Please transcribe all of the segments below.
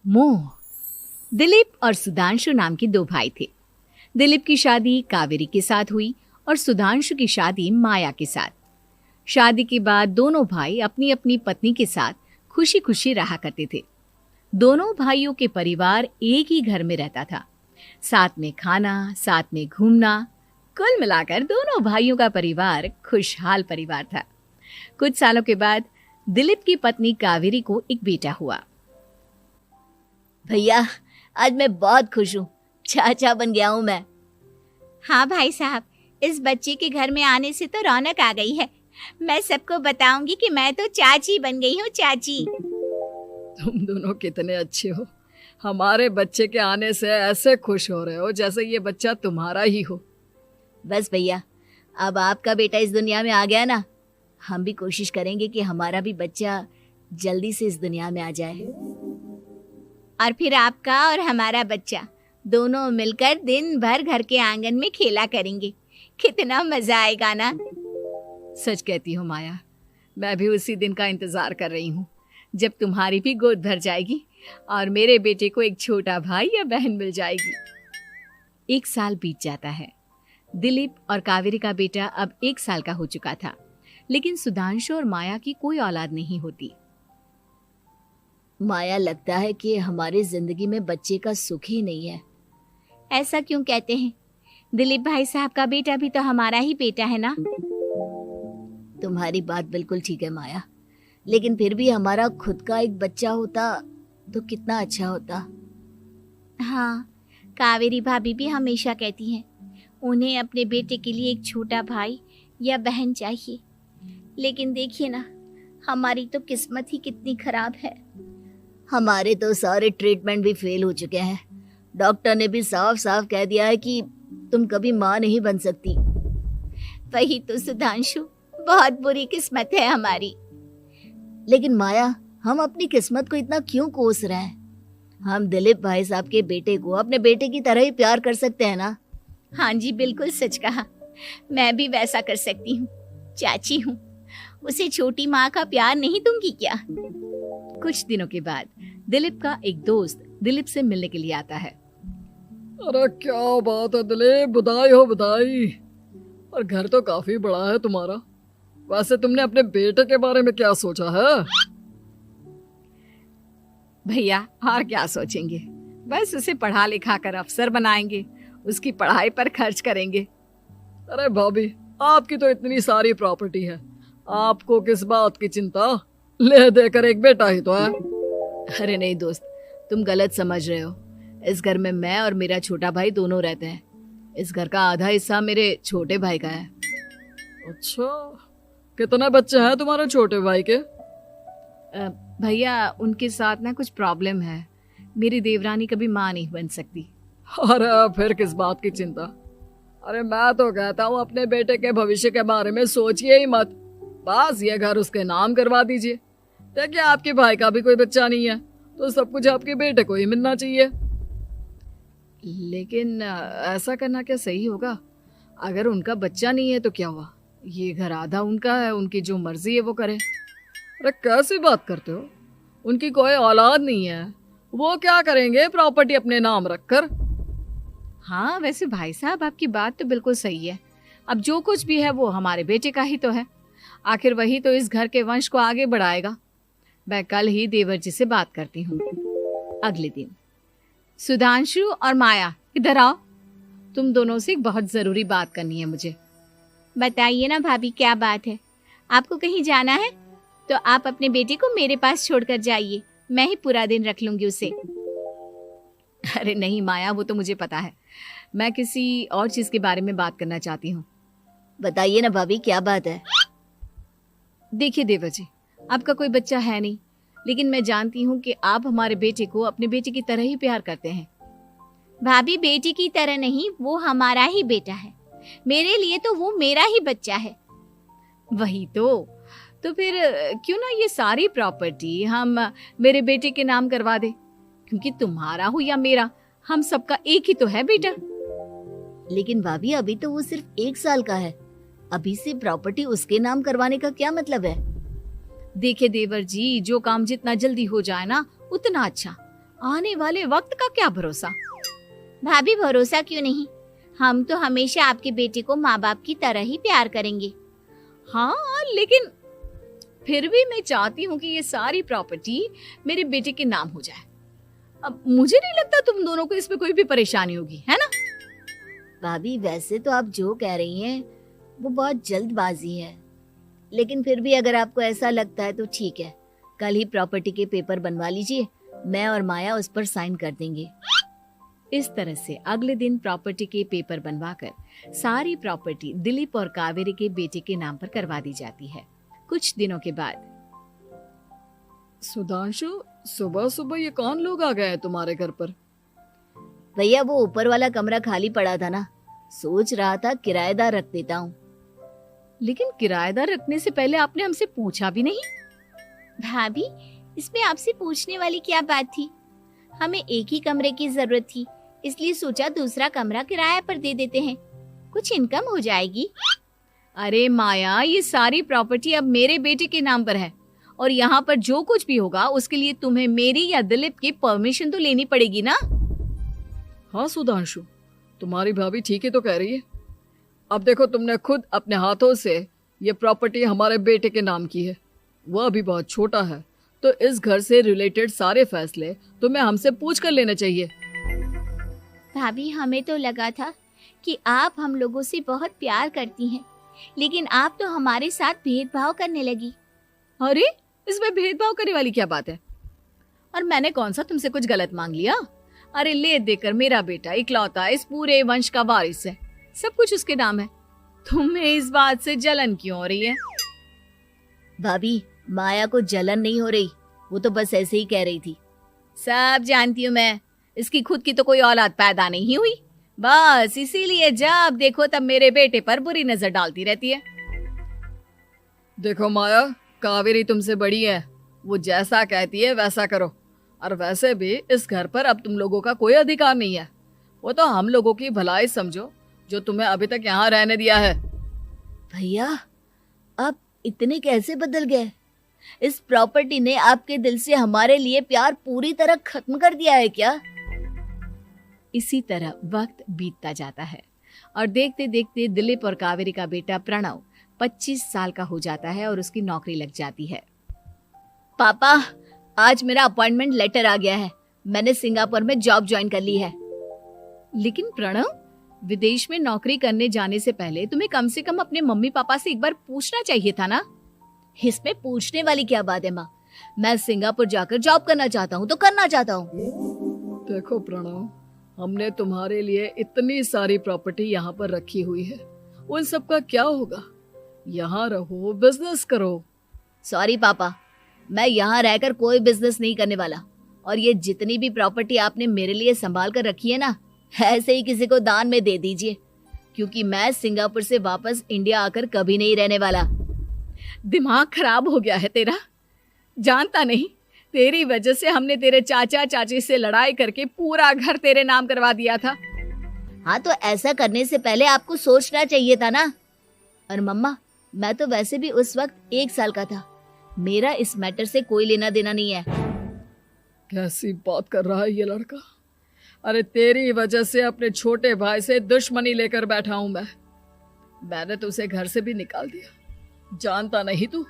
मोह। दिलीप और सुधांशु नाम के दो भाई थे। दिलीप की शादी कावेरी के साथ हुई और सुधांशु की शादी माया के साथ। शादी के बाद दोनों भाई अपनी अपनी पत्नी के साथ खुशी खुशी रहा करते थे। दोनों भाइयों के परिवार एक ही घर में रहता था। साथ में खाना, साथ में घूमना, कुल मिलाकर दोनों भाइयों का परिवार खुशहाल परिवार था। कुछ सालों के बाद दिलीप की पत्नी कावेरी को एक बेटा हुआ। भैया, आज मैं बहुत खुश हूँ। चाचा बन गया हूँ मैं। हाँ भाई साहब, इस बच्चे के घर में आने से तो रौनक आ गई है। मैं सबको बताऊंगी कि मैं तो चाची बन गई हूँ, चाची। तुम दोनों कितने अच्छे हो। हमारे बच्चे के आने से ऐसे खुश हो रहे हो जैसे ये बच्चा तुम्हारा ही हो। बस भैया, अब आपका बेटा इस दुनिया में आ गया ना, हम भी कोशिश करेंगे कि हमारा भी बच्चा जल्दी से इस दुनिया में आ जाए। और फिर आपका और हमारा बच्चा दोनों मिलकर दिन भर घर के आंगन में खेला करेंगे। कितना मजा आएगा ना। सच कहती हूँ माया, मैं भी उसी दिन का इंतजार कर रही हूँ जब तुम्हारी भी गोद भर जाएगी और मेरे बेटे को एक छोटा भाई या बहन मिल जाएगी। 1 साल बीत जाता है। दिलीप और कावेरी का बेटा अब 1 साल का हो चुका था, लेकिन सुधांशु और माया की कोई औलाद नहीं होती। माया, लगता है कि हमारी जिंदगी में बच्चे का सुख ही नहीं है। ऐसा क्यों कहते हैं? दिलीप भाई साहब का बेटा भी तो हमारा ही बेटा है ना। तुम्हारी बात बिल्कुल ठीक है माया, लेकिन फिर भी हमारा खुद का एक बच्चा होता तो कितना अच्छा होता। हाँ, कावेरी भाभी भी हमेशा कहती हैं उन्हें अपने बेटे के लिए एक छोटा भाई या बहन चाहिए। लेकिन देखिए ना, हमारी तो किस्मत ही कितनी खराब है। हमारे तो सारे ट्रीटमेंट भी फेल हो चुके हैं। डॉक्टर ने भी साफ साफ कह दिया है कि तुम कभी माँ नहीं बन सकती। वही तो सुधांशु, बहुत बुरी किस्मत है हमारी। लेकिन माया, हम अपनी किस्मत को इतना क्यों कोस रहे हैं? हम दिलीप भाई साहब के बेटे को अपने बेटे की तरह ही प्यार कर सकते हैं ना। हाँ जी, बिल्कुल सच कहा। मैं भी वैसा कर सकती हूँ। चाची हूँ, उसे छोटी माँ का प्यार नहीं दूंगी क्या? कुछ दिनों के बाद दिलीप का एक दोस्त दिलीप से मिलने के लिए आता है। अरे क्या बात है दिलीप, बधाई हो बधाई। और घर तो काफी बड़ा है तुम्हारा। वैसे तुमने अपने बेटे के बारे में क्या सोचा है? भैया, और क्या सोचेंगे, बस उसे पढ़ा लिखा कर अफसर बनाएंगे, उसकी पढ़ाई पर खर्च करेंगे। अरे भाभी, आपकी तो इतनी सारी प्रॉपर्टी है, आपको किस बात की चिंता? ले देकर एक बेटा ही तो है। अरे नहीं दोस्त, तुम गलत समझ रहे हो। इस घर में मैं और मेरा छोटा भाई दोनों रहते हैं। इस घर का आधा हिस्सा मेरे छोटे भाई का है। अच्छा, कितने बच्चे हैं तुम्हारे छोटे भाई के? भैया, उनके साथ ना कुछ प्रॉब्लम है। मेरी देवरानी कभी माँ नहीं बन सकती। अरे फिर किस बात की चिंता? अरे मैं तो कहता हूँ अपने बेटे के भविष्य के बारे में सोचिए ही मत। बस ये घर उसके नाम करवा दीजिए। देखिए, आपके भाई का भी कोई बच्चा नहीं है तो सब कुछ आपके बेटे को ही मिलना चाहिए। लेकिन ऐसा करना क्या सही होगा? अगर उनका बच्चा नहीं है तो क्या हुआ? ये घर आधा उनका है, उनकी जो मर्जी है वो करे। अरे कैसी बात करते हो? उनकी कोई औलाद नहीं है, वो क्या करेंगे प्रॉपर्टी अपने नाम रखकर? हाँ, वैसे भाई साहब, आपकी बात तो बिल्कुल सही है। अब जो कुछ भी है वो हमारे बेटे का ही तो है। आखिर वही तो इस घर के वंश को आगे बढ़ाएगा। मैं कल ही देवर जी से बात करती हूँ। अगले दिन सुधांशु और माया, इधर आओ। तुम दोनों से एक बहुत जरूरी बात करनी है मुझे। बताइए ना भाभी, क्या बात है? आपको कहीं जाना है तो आप अपने बेटे को मेरे पास छोड़कर जाइए। मैं ही पूरा दिन रख लूंगी उसे। अरे नहीं माया, वो तो मुझे पता है। मैं किसी और चीज के बारे में बात करना चाहती हूँ। बताइए ना भाभी, क्या बात है? देखिए देवर जी, आपका कोई बच्चा है नहीं, लेकिन मैं जानती हूँ कि आप हमारे बेटे को अपने बेटे की तरह ही प्यार करते हैं। भाभी, बेटी की तरह नहीं, वो हमारा ही बेटा है। मेरे लिए तो वो मेरा ही बच्चा है। वही तो फिर क्यों ना ये सारी प्रॉपर्टी हम मेरे बेटे के नाम करवा दे, क्योंकि तुम्हारा हो या मेरा, हम सबका एक ही तो है बेटा। लेकिन भाभी, अभी तो वो सिर्फ 1 साल का है। अभी से प्रॉपर्टी उसके नाम करवाने का क्या मतलब है? देखिए देवर जी, जो काम जितना जल्दी हो जाए ना उतना अच्छा। आने वाले वक्त का क्या भरोसा। भाभी भरोसा क्यों नहीं, हम तो हमेशा आपके बेटे को माँ बाप की तरह ही प्यार करेंगे। हाँ, लेकिन फिर भी मैं चाहती हूँ कि ये सारी प्रॉपर्टी मेरे बेटे के नाम हो जाए। अब मुझे नहीं लगता तुम दोनों को इसमें कोई भी परेशानी होगी, है ना? भाभी वैसे तो आप जो कह रही हैं वो बहुत जल्दबाजी है, लेकिन फिर भी अगर आपको ऐसा लगता है तो ठीक है, कल ही प्रॉपर्टी के पेपर बनवा लीजिए, मैं और माया उस पर साइन कर देंगे। इस तरह से अगले दिन प्रॉपर्टी के पेपर बनवाकर सारी प्रॉपर्टी दिलीप और कावेरी के बेटे के नाम पर करवा दी जाती है। कुछ दिनों के बाद सुधांशु, सुबह सुबह ये कौन लोग आ गए हैं तुम्हारे घर पर? भैया वो ऊपर वाला कमरा खाली पड़ा था ना, सोच रहा था किराएदार रख देता हूँ। लेकिन किराएदार रखने से पहले आपने हमसे पूछा भी नहीं। भाभी इसमें आपसे पूछने वाली क्या बात थी, हमें एक ही कमरे की जरूरत थी, इसलिए सोचा दूसरा कमरा किराए पर दे देते हैं, कुछ इनकम हो जाएगी। अरे माया, ये सारी प्रॉपर्टी अब मेरे बेटे के नाम पर है और यहाँ पर जो कुछ भी होगा उसके लिए तुम्हें मेरी या दिलीप की परमिशन तो लेनी पड़ेगी ना। हाँ सुधांशु, तुम्हारी भाभी ठीक ही तो कह रही है। अब देखो, तुमने खुद अपने हाथों से ये प्रॉपर्टी हमारे बेटे के नाम की है, वह अभी बहुत छोटा है, तो इस घर से रिलेटेड सारे फैसले तुम्हें हमसे पूछ कर लेने चाहिए। भाभी हमें तो लगा था कि आप हम लोगों से बहुत प्यार करती हैं, लेकिन आप तो हमारे साथ भेदभाव करने लगी। अरे इसमें भेदभाव करने वाली क्या बात है? और मैंने कौन सा तुमसे कुछ गलत मांग लिया? अरे ले देकर मेरा बेटा इकलौता इस पूरे वंश का वारिस है, सब कुछ उसके नाम है। तुम्हें इस बात से जलन क्यों हो रही है? भाभी माया को जलन नहीं हो रही, वो तो बस ऐसे ही कह रही थी। सब जानती हूँ मैं, इसकी खुद की तो कोई औलाद पैदा नहीं हुई, बस इसीलिए जब देखो तब मेरे बेटे पर बुरी नजर डालती रहती है। देखो माया, कावेरी तुमसे बड़ी है, वो जैसा कहती है वैसा करो। और वैसे भी इस घर पर अब तुम लोगों का कोई अधिकार नहीं है, वो तो हम लोगों की भलाई समझो जो तुम्हें अभी तक यहाँ रहने दिया है। भैया आप इतने कैसे बदल गए? इस प्रॉपर्टी ने आपके दिल से हमारे लिए प्यार पूरी तरह खत्म कर दिया है क्या? इसी तरह वक्त बीतता जाता है और देखते देखते दिलीप और कावेरी का बेटा प्रणव 25 साल का हो जाता है और उसकी नौकरी लग जाती है। पापा आज मेरा अपॉइंटमेंट लेटर आ गया है, मैंने सिंगापुर में जॉब ज्वाइन कर ली है। लेकिन प्रणव, विदेश में नौकरी करने जाने से पहले तुम्हें कम से कम अपने मम्मी पापा से एक बार पूछना चाहिए था ना। इसमें पूछने वाली क्या बात है माँ, मैं सिंगापुर जाकर जॉब करना चाहता हूँ तो करना चाहता हूँ। देखो प्रणव, हमने तुम्हारे लिए इतनी सारी प्रॉपर्टी यहाँ पर रखी हुई है, उन सब का क्या होगा? यहाँ रहो, बिजनेस करो। सॉरी पापा, मैं यहाँ रहकर कोई बिजनेस नहीं करने वाला, और ये जितनी भी प्रॉपर्टी आपने मेरे लिए संभाल कर रखी है ना, ऐसे ही किसी को दान में दे दीजिए, क्योंकि मैं सिंगापुर से वापस इंडिया आकर कभी नहीं रहने वाला। दिमाग खराब हो गया है तेरा, जानता नहीं तेरी वजह से हमने तेरे चाचा चाची से लड़ाई करके पूरा घर तेरे नाम करवा दिया था। हाँ तो ऐसा करने से पहले आपको सोचना चाहिए था ना। और मम्मा, मैं तो वैसे भी उस वक्त 1 साल का था, मेरा इस मैटर से कोई लेना देना नहीं है। कैसी बात कर रहा है ये लड़का? अरे तेरी वजह से अपने छोटे भाई से दुश्मनी लेकर बैठा हूं मैंने तो उसे घर से भी निकाल दिया। जानता नहीं तू,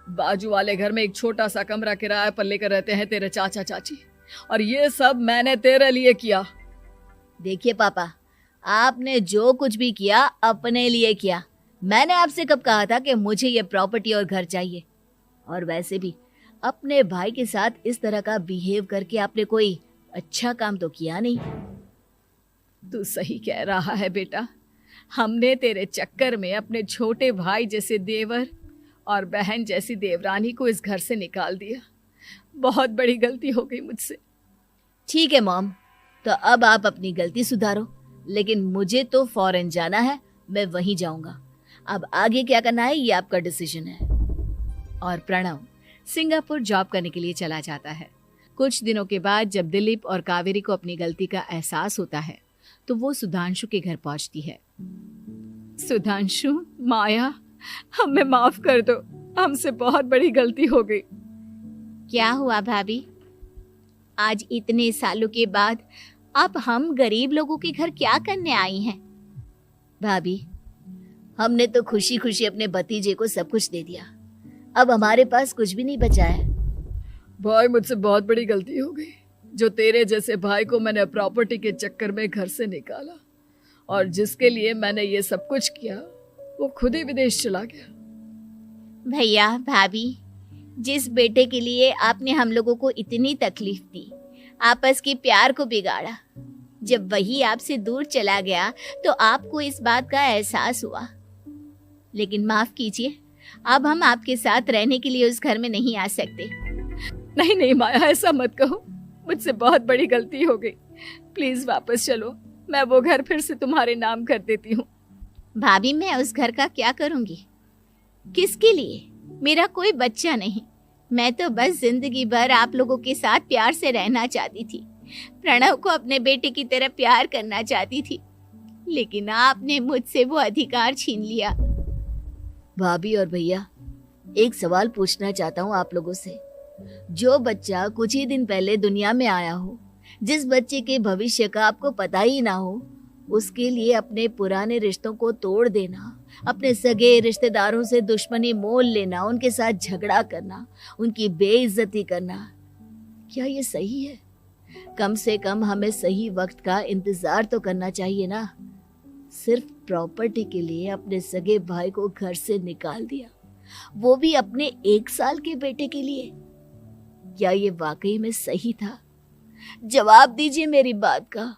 बाजू वाले घर में एक छोटा सा कमरा किराए पर लेकर रहते हैं तेरे चाचा चाची, और ये सब मैंने तेरे लिए किया। देखिए पापा, आपने जो कुछ भी किया अपने लिए किया। मैंने आपसे कब कहा था कि मुझे ये प्रॉपर्टी और घर चाहिए? और वैसे भी अपने भाई के साथ इस तरह का बिहेव करके आपने कोई अच्छा काम तो किया नहीं। तू सही कह रहा है बेटा, हमने तेरे चक्कर में अपने छोटे भाई जैसे देवर और बहन जैसी देवरानी को इस घर से निकाल दिया। बहुत बड़ी गलती हो गई मुझसे। ठीक है मॉम, तो अब आप अपनी गलती सुधारो, लेकिन मुझे तो फॉरेन जाना है, मैं वहीं जाऊंगा। अब आगे क्या करना है ये आपका डिसीजन है। और प्रणव सिंगापुर जॉब करने के लिए चला जाता है। कुछ दिनों के बाद जब दिलीप और कावेरी को अपनी गलती का एहसास होता है तो वो सुधांशु के घर पहुंचती है। सुधांशु, माया, हमें माफ कर दो, हमसे बहुत बड़ी गलती हो गई। क्या हुआ भाभी? आज इतने सालों के बाद अब हम गरीब लोगों के घर क्या करने आई हैं? भाभी, हमने तो खुशी खुशी अपने भतीजे को सब कुछ दे दिया, अब हमारे पास कुछ भी नहीं बचा है। भाई मुझसे बहुत बड़ी गलती हो गई, जो तेरे जैसे भाई को मैंने प्रॉपर्टी के चक्कर में घर से निकाला, और जिसके लिए मैंने ये सब कुछ किया वो खुद ही विदेश चला गया। भैया भाभी, जिस बेटे के लिए आपने हम लोगों को इतनी तकलीफ दी, आपस के प्यार को बिगाड़ा, जब वही आपसे दूर चला गया तो आपको इस बात का एहसास हुआ। लेकिन माफ कीजिए, अब हम आपके साथ रहने के लिए उस घर में नहीं आ सकते। नहीं नहीं माया, ऐसा मत कहो, मुझसे बहुत बड़ी गलती हो गई, प्लीज वापस चलो, मैं वो घर फिर से तुम्हारे नाम कर देती हूँ। भाभी, मैं उस घर का क्या करूंगी? किसके लिए? मेरा कोई बच्चा नहीं, मैं तो बस जिंदगी भर आप लोगों के साथ प्यार से रहना चाहती थी, प्रणव को अपने बेटे की तरह प्यार करना चाहती थी, लेकिन आपने मुझसे वो अधिकार छीन लिया। भाभी और भैया, एक सवाल पूछना चाहता हूँ आप लोगों से। जो बच्चा कुछ ही दिन पहले दुनिया में आया हो, जिस बच्चे के भविष्य का आपको पता ही ना हो, उसके लिए अपने पुराने रिश्तों को तोड़ देना, अपने सगे रिश्तेदारों से दुश्मनी मोल लेना, उनके साथ झगड़ा करना, उनकी बेइज्जती करना, क्या ये सही है? कम से कम हमें सही वक्त का इंतजार तो करना चाहिए ना। सिर्फ प्रॉपर्टी के लिए अपने सगे भाई को घर से निकाल दिया, वो भी अपने 1 साल के बेटे के लिए। क्या ये वाकई में सही था? जवाब दीजिए मेरी बात का।